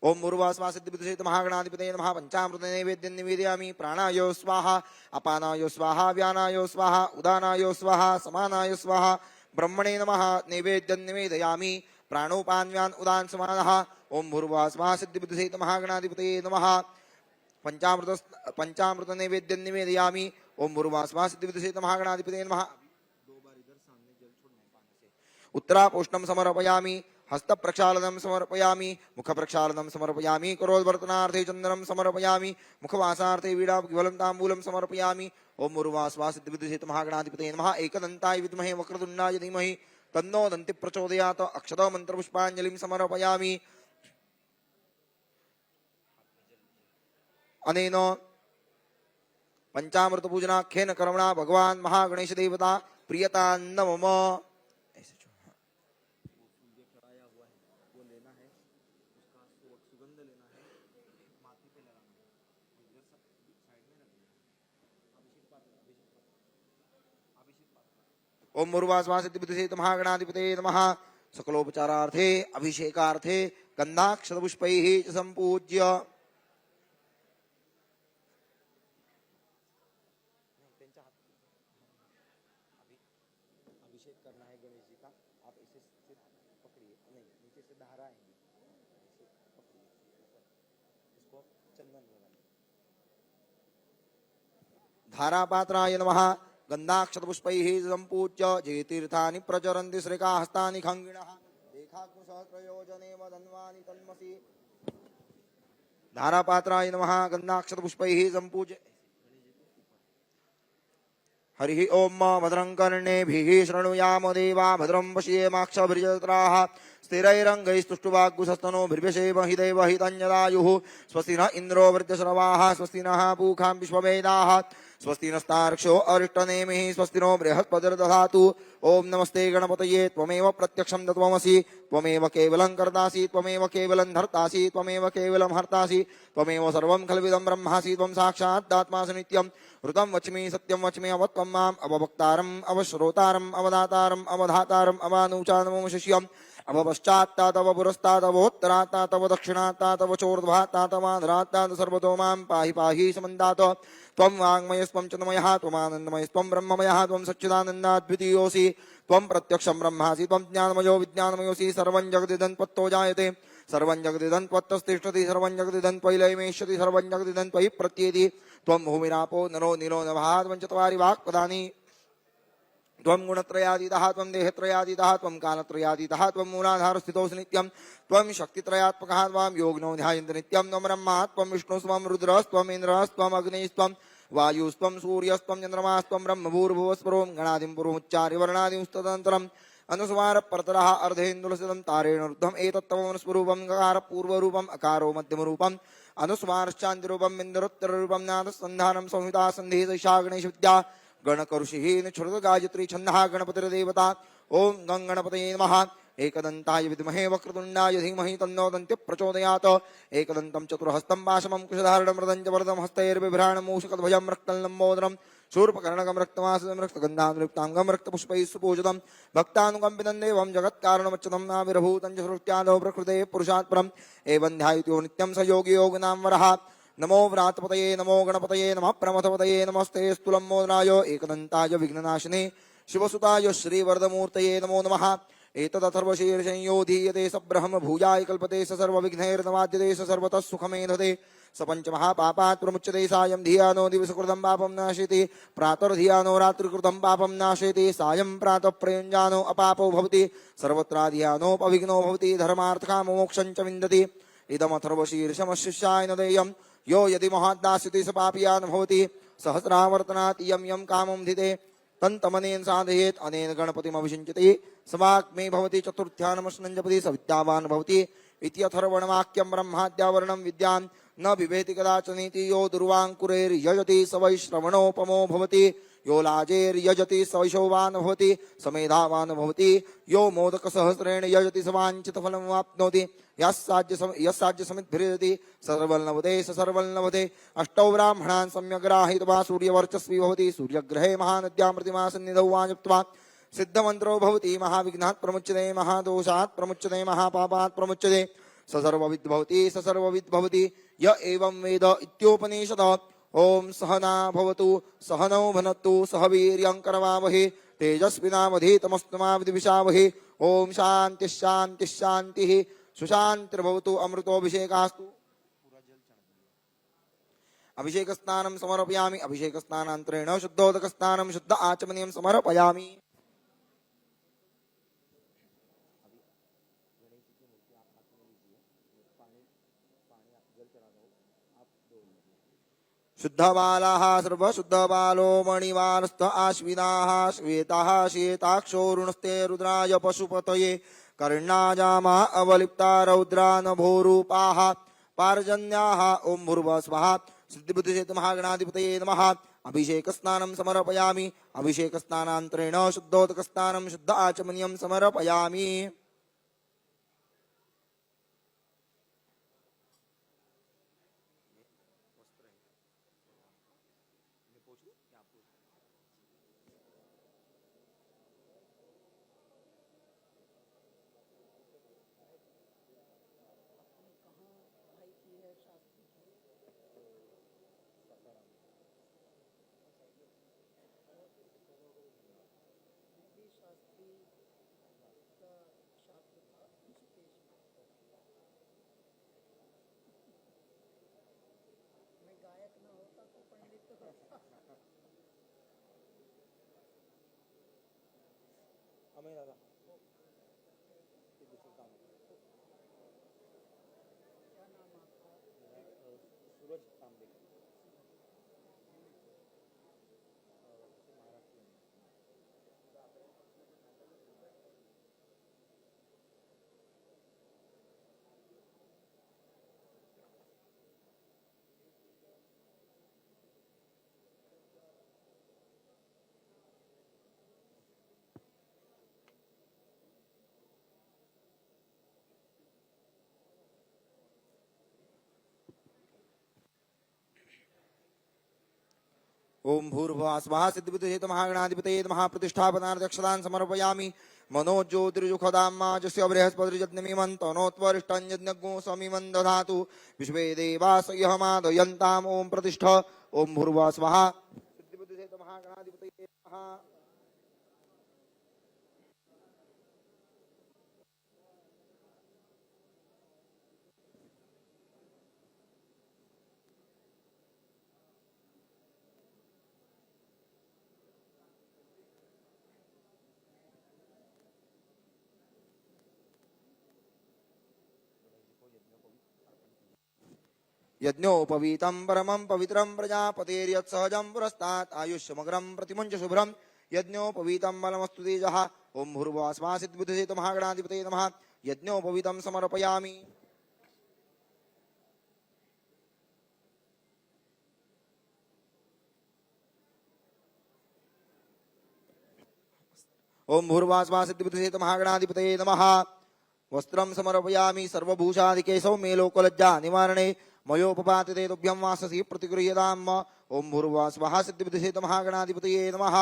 ओं भूर्भुवः स्वः सिद्धिबुद्धिसहित महागणाधिपतये नमः पंचामृत नैवेद्यं निवेदयामि प्राणाय स्वाहा अपानाय स्वाहा व्यानाय स्वाहा उदानाय स्वाहा समानाय स्वाहा ब्रह्मणे नमः नैवेद्यं निवेदयामि प्राणोपान्व्यान् उदान समानः ओं भूर्भुवः स्वः सिद्धिबुद्धिसहित महागणाधिपतये नमः पंचामृत नैवेद्यं निवेदयामि ओं भूर्भुवः स्वः सिद्धिबुद्धिसहित महागणाधिपतये नमः उत्तरापोष्णं समर्पयामि हस्त प्रक्षालनं समर्पयामि मुख प्रक्षालनं समर्पयामि करोद्वर्तनार्थे चन्दनं समर्पयामि मुखवासार्थे वीणाज्वलं ताम्बूलं समर्पयामि ओं भूर्भुवः स्वः सिद्धिबुद्धिसहित महागणाधिपतये नमः एकदन्ताय विद्महे वक्रतुण्डाय धीमहि तन्नो दन्ति प्रचोदयात् अक्षत मंत्रपुष्पाञ्जलिं समर्पयामि अनेन पंचामृत पूजनाख्येन कर्मणा भगवान् महागणेश देवता प्रियतान्न मम ओं भूर्भुवः स्वः सिद्धिबुद्धिसहित महागणाधिपतये नमः सकलोपचारार्थे अभिषेकार्थे गन्धाक्षतपुष्पैः च सम्पूज्य अभिषेक करना है गणेश जी का आप इसे पकड़िए नहीं नीचे से धारा आएंगी इसको चंदन लगाइए धारापात्राय नमः गन्धाक्षतपुष्पैः सम्पूज्य जयतीर्थानि प्रचरन्ति श्रीकाहस्तानि खङ्गिणः देखाग्निसहस्रयोजनेव धन्वानि तन्मसि धारापात्राय नमः गन्धाक्षतपुष्पैः सम्पूज्य हरिः ओम भद्रं कर्णेभिः शृणुयाम देवा भद्रं पश्येमाक्षभिर्यजत्राः स्थिरैरङ्गैस्तुष्टुवाग्गुसस्तनोभिर्व्यशेमहिदैवहितञ्जदायुः स्वस्ति न इन्द्रो वृद्धश्रवाः स्वस्ति नः पूषां विश्ववेदाः स्वस्ति नस्तार्क्ष्यो अरिष्टनेमिः स्वस्ति नो बृहस्पतिर्दधातु ओम नमस्ते गणपतये त्वमेव प्रत्यक्षं तत्त्वमसि त्वमेव केवलं कर्तासि त्वमेव केवलं धर्तासि त्वमेव केवलं हर्तासि त्वमेव सर्वं खल्विदं ब्रह्मासि त्वं साक्षात् आत्मासि नित्यं ऋतं वच्मि सत्यं वच्मि अवत्वं माम् अववक्तारम् अवश्रोतारम् अवदातारम् अवधातारम् अवानुचानमो शिष्यम् अवपश्चात्तातव पुरस्तातवोत्तरात्तातव दक्षिणात्तातव चोर्ध्वात्तातवाधरात्तात सर्वतो मां पाहि पाहि समन्तात् त्वं वाङ्मयस्त्वं चिन्मयः त्वमानन्दमयस्त्वं ब्रह्ममयः त्वं सच्चिदानन्दाद्वितीयोऽसि त्वं प्रत्यक्षं ब्रह्मासि त्वं ज्ञानमयो विज्ञानमयोऽसि सर्वं जगदिदं त्वत्तो जायते सर्वं जगदिदं त्वत्तस्तिष्ठति सर्वं जगदिदं त्वयि लयमेष्यति सर्वं जगदिदं त्वयि प्रत्येति त्वं भूमिरापो नरो नीलो नभः त्वं चत्वारि वाक्पदानि त्वं गुणत्रयातीतः त्वं देहत्रयातीतः त्वं कालत्रयातीतः त्वं मूलाधारस्थितोऽसि नित्यं त्वं शक्तित्रयात्मकः त्वां योगिनो ध्यायन्ति नित्यं त्वं ब्रह्मा त्वं विष्णुस्त्वं रुद्रस्त्वम् इन्द्रस्त्वम् अग्निस्त्वं वायुस्त्वं सूर्यस्त्वं चन्द्रमास्त्वं ब्रह्मभूर्भुवस्वरों गणादिं पुरुमुच्चार्य वर्णादिंस्तदनन्तरम् अनुस्वार परतरः अर्धेन्दुलसितं तारेण रुद्धम् एतत्तमस्वरूपं गकार पूर्वरूपम् अकारो मध्यमरूपम् अनुस्वारश्चान्तिरूपम् इन्दरोत्तररूपं नादसन्धानं संहिता सन्धिः सैषा गणेशविद्या गणकऋषिः निच्छ्रुत गायत्री छन्दः गणपतिर्देवता ओम गं गणपतये नमः एकदन्ताय विद्महे वक्रतुण्डाय धीमहि तन्नो दन्त्यः प्रचोदयात् एकदन्तं चतुर्हस्तं पाशमं कुशधारणं मृदं च वरदं हस्तैर्बिभ्राणं मूषकध्वजं रक्तलम्बोदरं शूर्पकर्णकं रक्तमासनं रक्तगन्धानुलिप्ताङ्गं रक्तपुष्पैः सुपूजितं भक्तानुकम्पितं देवं जगत्कारणमच्युतं नाविर्भूतं च श्रुत्यादौ प्रकृते पुरुषात् परम् एवं ध्यायितो नित्यं स योगी योगिनां वरः नमो व्रातपतये नमो गणपतये नमः प्रमथपतये नमस्ते स्तुलम्बोदराय एकदन्ताय विघ्ननाशिने शिवसुताय श्रीवरदमूर्तये नमो नमः एतदथर्वशीर्षयो धीयते स ब्रह्म भूयाय कल्पते स सर्वविघ्नैर्नवाद्यते स सर्वतः सुखमेधते स पञ्चमहापापात् प्रमुच्यते सायं धियानो दिवसकृतं पापं नाशयति प्रातर्धियानो रात्रिकृतं पापं नाशयति सायं प्रातः प्रयुञ्जानो अपापो भवति सर्वत्राधियानोपविघ्नो भवति धर्मार्थकाममोक्षं च विन्दति इदमथर्वशीर्षमशिष्याय न देयं यो यदि महाद्दास्यति स पापीयान् भवति सहस्रावर्तनात् इयं यं कामं धिते तन्तमनेन साधयेत् अनेन गणपतिमभिषिञ्चति समाग्मे भवति चतुर्थ्यानमश्नञ्जपति स विद्यावान् भवति इत्यथर्वणवाक्यं ब्रह्माद्यावरणं विद्यां न बिभेति कदाचनीति यो दुर्वाङ्कुरैर्यजति स वै श्रवणोपमो भवति यो लाजेर्यजति स वैशोवान् भवति स मेधावान् भवति यो मोदकसहस्रेण यजति स वाञ्छितफलं वाप्नोति यस्साज्यसमिद्भिर्यजति स सर्वल्लभते स सर्वल्लभते अष्टौ ब्राह्मणान् सम्यग्राहीत्वा सूर्यवर्चस्वी भवति सूर्यग्रहे महानद्यां प्रतिमासन्निधौ वाजप्त्वा सिद्धमन्त्रो भवति महाविघ्नात् प्रमुच्यते महादोषात् प्रमुच्यते महापापात् प्रमुच्यते स सर्वविद् भवति स सर्वविद् भवति य एवं वेद इत्योपनिषद ओम सहना भवतु सहनौ भुनक्तु सह वीर्यं करवावहे तेजस्विनावधीतमस्तु मा विद्विषावहे ओम शान्ति शान्ति शान्तिः सुशान्तिर्भवतु अमृतोऽभिषेकास्तु अभिषेकस्नानं समर्पयामि अभिषेकस्नानान्तरेण शुद्धोदकस्नानं शुद्ध आचमनीयं समर्पयामि शुद्धबालाः सर्वशुद्धबालो मणिवारस्थ आश्विनाः श्वेताः श्वेताक्षोरुणस्ते रुद्राय पशुपतये कर्णाजामा अवलिप्ता रौद्रा नभोरूपाः पार्जन्याः ओं भूर्भुवः स्वः सिद्धिबुद्धिसिद्धमहागणाधिपतये नमः अभिषेकस्नानं समर्पयामि अभिषेकस्नानान्तरेण शुद्धोदकस्नानं शुद्ध आचमनीयं समर्पयामि ओम भूर्भुवः स्वः सिद्धिबुद्धिहेतु महागणाधिपतये नमः प्रतिष्ठापनार्थक्षतान् समर्पयामि मनोज्योतिर्जुखदाम्माजस्य बृहस्पतिर्यज्ञमिमन्तनोत्वरिष्टं यज्ञज्ञो समिमं दधातु विश्वे देवास यहमादयन्ताम् ओम प्रतिष्ठ ओम भूर्भुवः स्वः सिद्धिबुद्धिहेतु महागणाधिपतये नमः यज्ञोपवीतं परमं पवित्रं प्रजापतेर्यत्सहजं पुरस्तात् आयुष्यमग्रं प्रतिमुञ्च शुभ्रं यज्ञोपवीतं बलमस्तु तेजः ओम भूर्भुवः स्वः सिद्धिबुद्धिहेतु महागणाधिपतये नमः यज्ञोपवीतं समर्पयामि ओम भूर्भुवः स्वः सिद्धिबुद्धिहेतु महागणाधिपतये नमः वस्त्रं समर्पयामि सर्वभूषादिके सौम्ये लोकलज्जा निवारणे मयोपपातिते तुभ्यं वाससि प्रतिगृह्यताम् ओम भूर्भुवः स्वः सिद्धिबुद्धिहेतु महागणाधिपतये नमः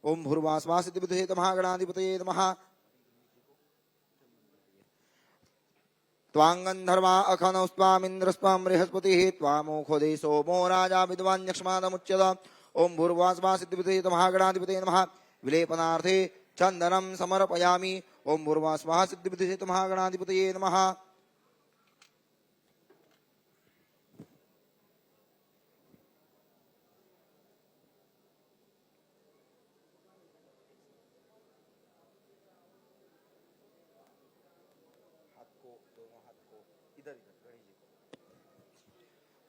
ओम भूर्भुवः स्वः सिद्धिबुद्धिहेतु महागणाधिपतये नमः त्वांगन्धर्वा अखनौस्त्वामिन्द्रस्त्वां बृहस्पतिः त्वामोखो दे सोमो राजा विद्वान्यक्ष्मादमुच्यत ओम भूर्भुवः स्वः सिद्धिबुद्धिहेतु महागणाधिपतये नमः विलेपनार्थे चन्दनं समर्पयामि ओम भूर्भुवः स्वः सिद्धिबुद्धिहेतु महागणाधिपतये नमः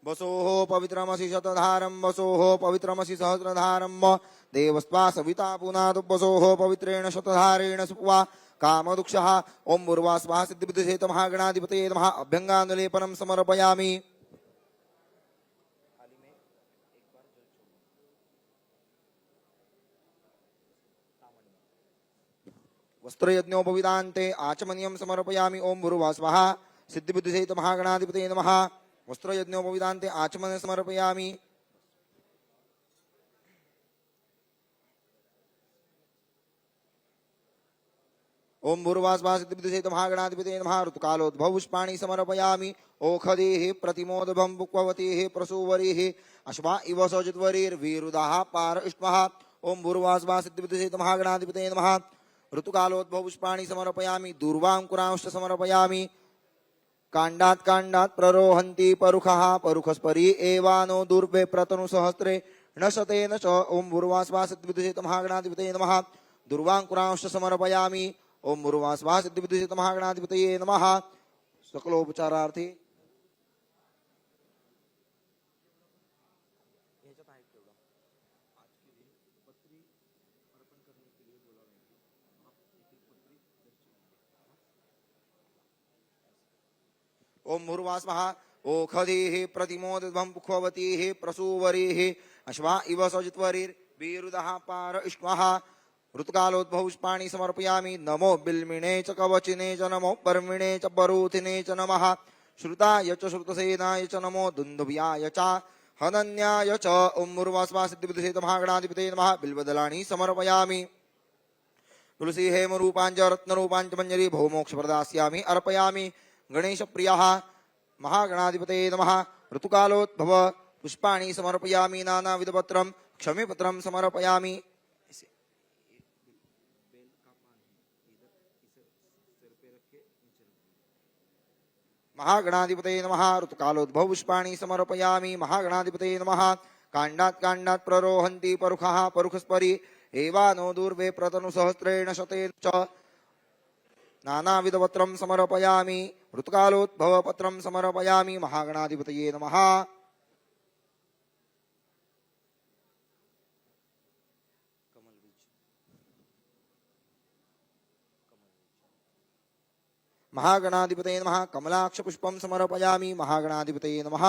वसोः पवित्रमसि शतधारं वसोः पवित्रमसि सहस्रधारं देवस्त्वा सविता पुनातु वसोः पवित्रेण शतधारेण सुप्वा कामदुक्षः ओम भूर्भुवः स्वः सिद्धिबुद्धिहेतु महागणाधिपतये नमः अभ्यङ्गानुलेपनं समर्पयामि वस्त्रयज्ञोपविदान्ते आचमनीयं समर्पयामि ओम भूर्भुवः स्वः सिद्धिबुद्धिहेतु महागणाधिपतये नमः वस्त्रयज्ञोपविदान्ते आचमनीयं समर्पयामि ओम भूर्भुवः स्वः सिद्धिबुद्धिहेतु महागणाधिपतये नमः ऋतुकालोद्भव पुष्पाणि समर्पयामि ओखदेः प्रतिमोदभं पुक्ववतेः प्रसूवरेः अश्वा इव सजित्वरेर्वीरुदाः पार इष्टः ओम भूर्भुवः स्वः सिद्धिबुद्धिहेतु महागणाधिपतये नमः ऋतुकालोद्भव पुष्पाणि समर्पयामि दूर्वांकुरांश्च समर्पयामि कांडात् कांडात् प्ररोहन्ति परुखः परुखस्परि एवानो दूर्वे प्रतनुसहस्रे नशतेन च ओम भूर्भुवः स्वः सिद्धिबुद्धिहेतु महागणाधिपतये नमः दूर्वांकुरांश्च समर्पयामि ओम भूर्भुवः स्वः सिद्धिबुद्धिहेतु महागणाधिपतये नमः सकलोपचारार्थे ओम भूर्भुवः स्वः ओखदेः प्रतिमोदध्वं पुख्ववतीः प्रसूवरेः अश्वा इव सजित्वरेर्वीरुदः पार इष्मः ऋतुकालोद्भव पुष्पाणि समर्पयामि नमो बिल्मिणे च कवचिने च नमो पर्मिणे च परूथिने च नमः श्रुताय च श्रुतसेनाय च नमो दुन्दुभ्याय च हनन्याय च ओम भूर्भुवः स्वः सिद्धिबुद्धिहेतु महागणाधिपतये नमः बिल्वदलानि समर्पयामि तुलसी हेमरूपाञ्च रत्नरूपाञ्च मञ्जरी भवमोक्षप्रदास्यामि अर्पयामि गणेशप्रियः महागणाधिपतये नमः ऋतुकालोद्भव पुष्पाणि समर्पयामि नानाविधपत्रं क्षमिपत्रं समर्पयामि महागणाधिपतये नमः ऋतुकालोद्भव पुष्पाणि समर्पयामि महागणाधिपतये नमः कांडात् कांडात् प्ररोहन्ति परुखः परुखस्परि एवानो दूर्वे प्रतनुसहस्रेण शतेन च नानाविधपत्रं समर्पयामि ऋतुकालोद्भव पत्रं समर्पयामि महागणाधिपतये नमः महागणाधिपतये नमः कमलाक्ष पुष्पं समर्पयामि महागणाधिपतये नमः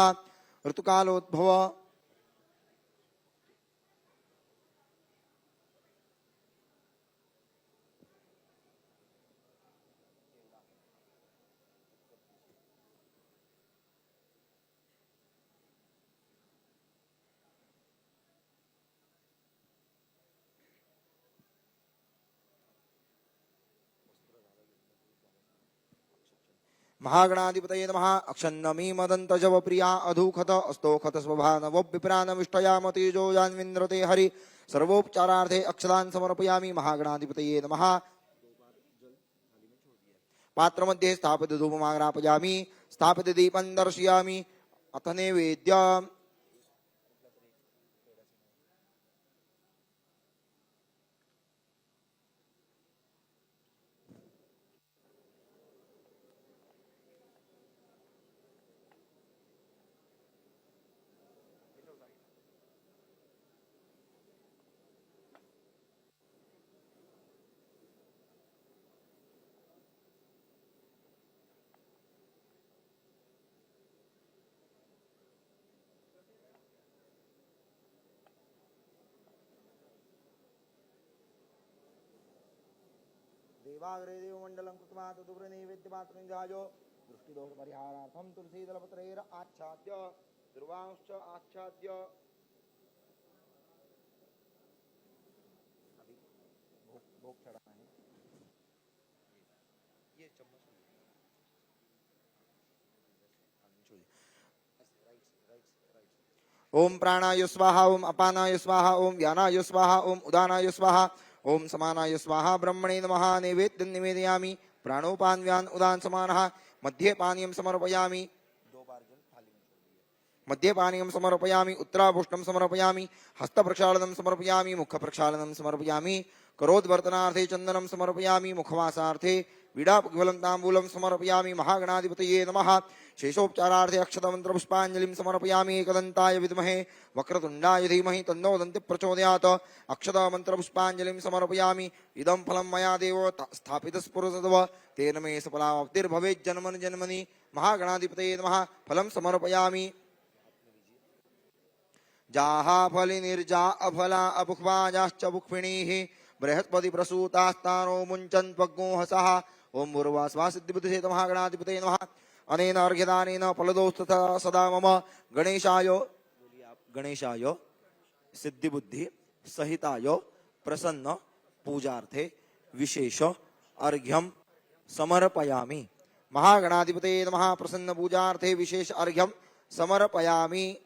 ऋतुकालोद्भव महागणाधिपतये नमः अक्षन्नमी मदन्त जव प्रिया अधुखत अस्तोखत स्वभा नवो विप्रानविष्टयाम तेजो जान्विन्द्रते हरि सर्वोपचारार्थे अक्षदान् समर्पयामि। महागणाधिपतये नमः। पात्रमध्ये स्थापित धूपमाग्रापयामि स्थापित दीपं दर्शयामि अथ नैवेद्यम्। देवाग्रे देवमण्डलं कृत्वा तदुग्र नैवेद्यपात्रं जायो दृष्टिदोष परिहारार्थं तुलसीदलपत्रैर आच्छाद्य दुर्वांश्च आच्छाद्य अभी भोग चढ़ाना है। ये चम्मच ओम प्राणाय स्वाहा ओम अपानाय स्वाहा ओम व्यानाय स्वाहा ओम उदानाय स्वाहा ओम समानाय स्वाहा। ब्रह्मणे नमः। नैवेद्यं निवेदयामि प्राणोपान व्यान उदान समानः। मध्ये पानीयं समर्पयामि मध्ये पानीयं समर्पयामि उत्तरापुष्टं समर्पयामि हस्तप्रक्षालनं समर्पयामि मुखप्रक्षालनं समर्पयामि करोद्वर्तनार्थे चन्दनं समर्पयामि मुखवासार्थे वीडापुज्वलं ताम्बूलं समर्पयामि। महागणाधिपतये नमः। शेषोपचारार्थे अक्षतमन्त्रपुष्पाञ्जलिं समर्पयामि। एकदन्ताय विद्महे वक्रतुण्डाय धीमहि तन्नो दन्ति प्रचोदयात्। अक्षतमन्त्रपुष्पाञ्जलिं समर्पयामि। इदं फलं मया देव स्थापितस्फुरसद्व तेन मे सफलाप्तिर्भवेत् जन्मनि जन्मनि। महागणाधिपतये नमः। फलं समर्पयामि। जाहा फली निर्जा अफला अपुख्वाजाश्च बुक्मिणीः बृहस्पति प्रसूतास्तानो मुञ्चन् पग्गोहसः। ओम पूर्वास्वा सिद्धिबुद्धिसेत महागणाधिपतये नमः। अनेन अर्घ्यदानेन फलदोस्तथा सदा मम गणेशाय सिद्धिबुद्धि सहिताय प्रसन्न पूजार्थे विशेष अर्घ्यं समर्पयामि। महागणाधिपतये नमः। प्रसन्न पूजार्थे विशेष अर्घ्यं समर्पयामि।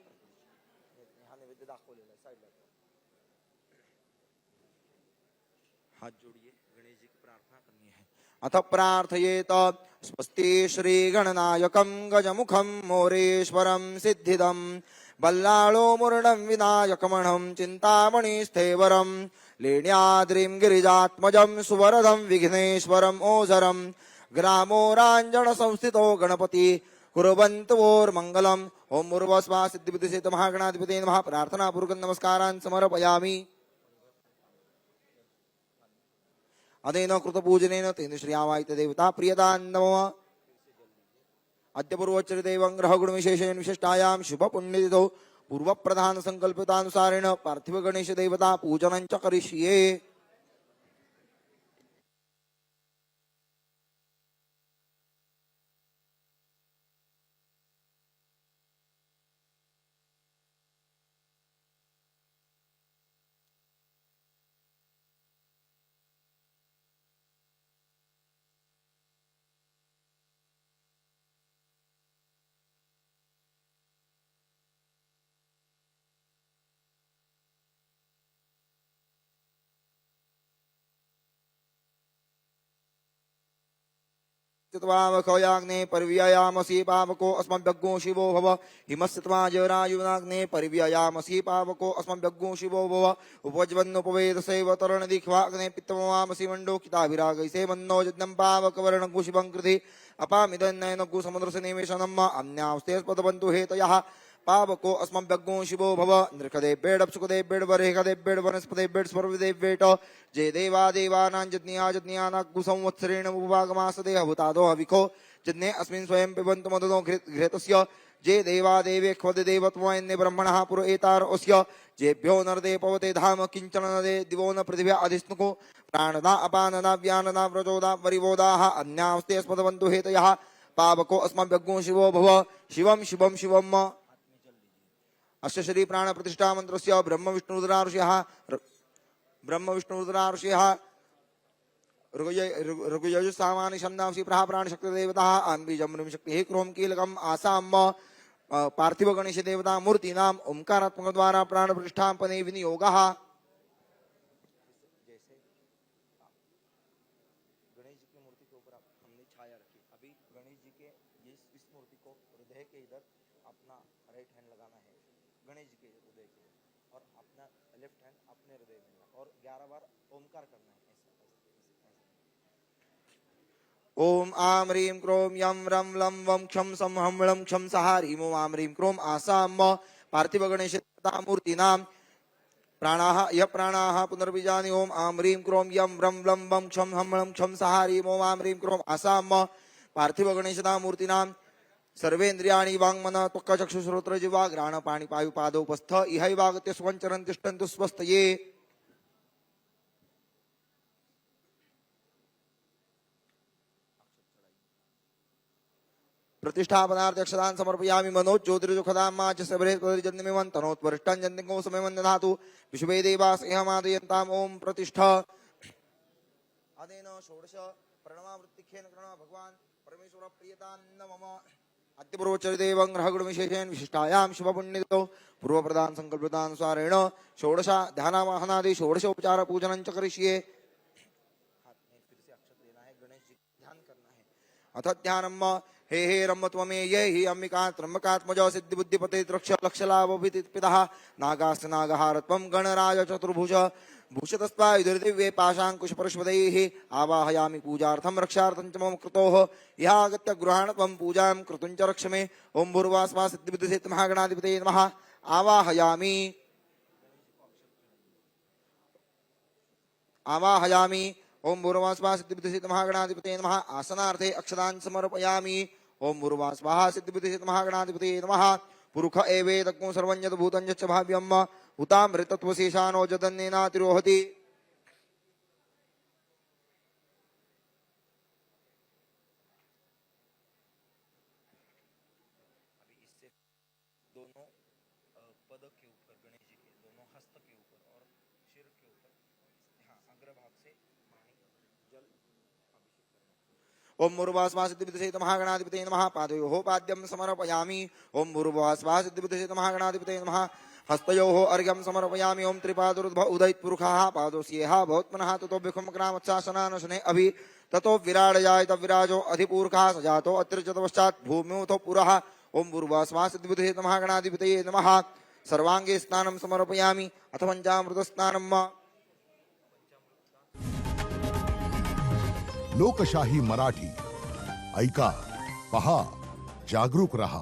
हाथ जोड़िए गणेश जी की प्रार्थना करनी है। अथ प्रार्थयेत स्वस्ति श्री गणनायकं गजमुखं मोरेश्वरं सिद्धिदं बल्लाळो मुरणं विनायकमणं चिन्तामणिस्थेवरं लेण्याद्रिं गिरिजात्मजं सुवरदं विघ्नेश्वरम् ओझरं ग्रामोराञ्जन संस्थितो गणपति कुर्वन्तवोर्मङ्गलम्। ओम पूर्वस्वा सिद्धिबुद्धिसेत महागणाधिपतये नमः। प्रार्थना पूर्वक नमस्कारान् समर्पयामि। अनेन कृतपूजनेन तेन श्रियावायित देवता प्रियतान्नमः। अद्य पूर्वोच्चरितेवं ग्रहगुणविशेषेण विशिष्टायां शुभपुण्यतिथौ पूर्वप्रधान संकल्पितानुसारेण पार्थिव गणेश देवता पूजनं च करिष्ये। त्वामखयाग्ने परिव्ययामसि पावको अस्मभ्यग्गो शिवो भव हिमस्त्वा जरायुनाग्ने परिव्ययामसि पावको अस्मभ्यग्गो शिवो भव उपज्वन्नुपवेदसेव तरणदिख्वाग्ने पित्तमवामसि मण्डोकिताभिरागैसे मन्नो यज्ञं पावकवर्णगु शिवं कृति अपामिदन्नयनगु समुद्रस्य निवेशनम् अन्यास्तेस्पदबन्तु हेतयः पावको अस्मभ्यग्गो शिवो भव नृकदेव्येडप्सुकदेव्येड वरेहदेव्येड वनस्पदेव्येड स्वर्वदेव्येट जे देवा देवानां जज्ञानाग्गु संवत्सरेण उपवागमासदेह भूतादो हविखो जज्ञे अस्मिन् स्वयं पिबन्तु मदनो घृतस्य जे देवा देवे ख्वद देवत्वन्ने ब्रह्मणः पुर एतार अस्य जेभ्यो नरदे पवते धाम किंचन नदे दिवो न पृथिव्या अधिष्णुको प्राणदा अपानदा व्यानदा व्रजोदा वरिवोदाः अन्यास्ते स्पदवन्तु हेतयः पावको अस्मभ्यग्गो शिवो भव शिवं शिवं शिवम्। अस्य श्री प्राण प्रतिष्ठा मंत्रस्य ब्रह्म विष्णु रुद्रा ऋषयः ऋगुयजुसामानि छन्दांसि प्राण शक्ति देवता आम्बीजमृं शक्ति क्रोम कीलकम आसाम पार्थिव गणेश देवता मूर्तिनाम ओंकारात्मक द्वारा प्राण प्रतिष्ठापने विनियोगः। जैसे गणेश जी की मूर्ति के ऊपर हमने छाया रखी, अभी गणेश जी के इस मूर्ति को हृदय के इधर अपना राइट हैंड लगाना है, गणेश जी के हृदय के, और अपना लेफ्ट हैंड अपने हृदय में और 11 बार ओमकार करना है। ओम आम ह्रीं क्रोम यम रम लम वम क्षम सम हम लम क्षम सहा ह्रीं ओम आम ह्रीं क्रोम आसाम पार्थिव गणेश देवता मूर्तिनाम प्राणाः य प्राणाः पुनर्बीजानि ओम आम ह्रीं क्रोम यम रम लम वम क्षम हम लम क्षम सहा ह्रीं ओम आम ह्रीं क्रोम आसाम पार्थिव गणेशदा मूर्तिनाम सर्वेन्द्रियाणि वाङ्मन त्वक् चक्षुश्रोत्र जिह्वा घ्राण पाणि पायु पादोपस्थ इहैवागत्य स्वञ्चरन् तिष्ठन्तु स्वस्तये। प्रतिष्ठापनार्थ अक्षदान समर्पयामि मनोज ज्योतिर्जुखदाम्मा च सबरे जन्मिवन् तनोत्वरिष्ठं जन्तिको समयं दधातु विश्वे देवास इहमादयन्ताम् ओम प्रतिष्ठा अदेन षोडश प्रणवावृत्तिखेन प्रणव भगवान् परमेश्वर प्रियतां मम अत्यपूर्वचरिदेवं ग्रहगुणविशेषेण विशिष्टायां शुभपुण्यतो पूर्वप्रदान संकल्पदानुसारेण षोडश ध्यानावाहनादि षोडशोपचार पूजनं च करिष्ये। हाथ में फिर से अक्षत लेना है, गणेश जी ध्यान करना है। अथ ध्यानम् हे हे रम्म त्वमे ये हि अंबिका त्र्यंबकात्मज सिद्धि बुद्धिपते रक्ष लक्षलाभपितः नागास्त नागहारत्वं गणराज चतुर्भुज भूषतस्त्वायुर्दिव्ये पाशाङ्कुशपरश्वदैः आवाहयामि पूजार्थं रक्षार्थं च मम कृतोः इहागत्य गृहाण त्वं पूजां कृतुं च रक्ष मे। ओं भूर्वास्वा सिद्धिबुद्धिसिद्ध महागणाधिपतये नमः आवाहयामि ओं भूर्वास्वा सिद्धिबुद्धिसिद्ध महागणाधिपतये नमः आसनार्थे अक्षदान् समर्पयामि। ओं भूर्वास्वाहा सिद्धिबुद्धिसिद्ध महागणाधिपतये नमः पुरुष एवेदग्नो सर्वं यत् भूतं यच्च भाव्यं हुतामृतत्वशेषानो जदन्नेनातिरोहति। अभी इससे दोनों पद के ऊपर गणेश जी के दोनों हस्त के ऊपर और सिर के ऊपर अग्रभाग से पानी जल ओम भूर्भुवः सिद्धिबुद्धिसहित महागणाधिपतये नमः पादयोः पाद्यं समर्पयामि। ओम भूर्भुवः सिद्धिबुद्धिसहित महागणाधिपतये नमः हस्तयोः अर्घ्यं समर्पयामि। ओम त्रिपादोर्ध्व उदयित पुरुषः पादोस्येह भवत्मनः ततो विखमग्रामत्सासनानशने अभि ततो विराडयाय तविराजो अधिपूर्खः सजातो अत्र चतुश्चात् भूम्योऽथो पुरः। ओम भूर्भुवः सिद्धिबुद्धिसहित महागणाधिपतये नमः सर्वांगे स्नानं समर्पयामि अथ पंचामृत स्नानं। लोकशाही मराठी ऐका, पहा, जागरूक रहा।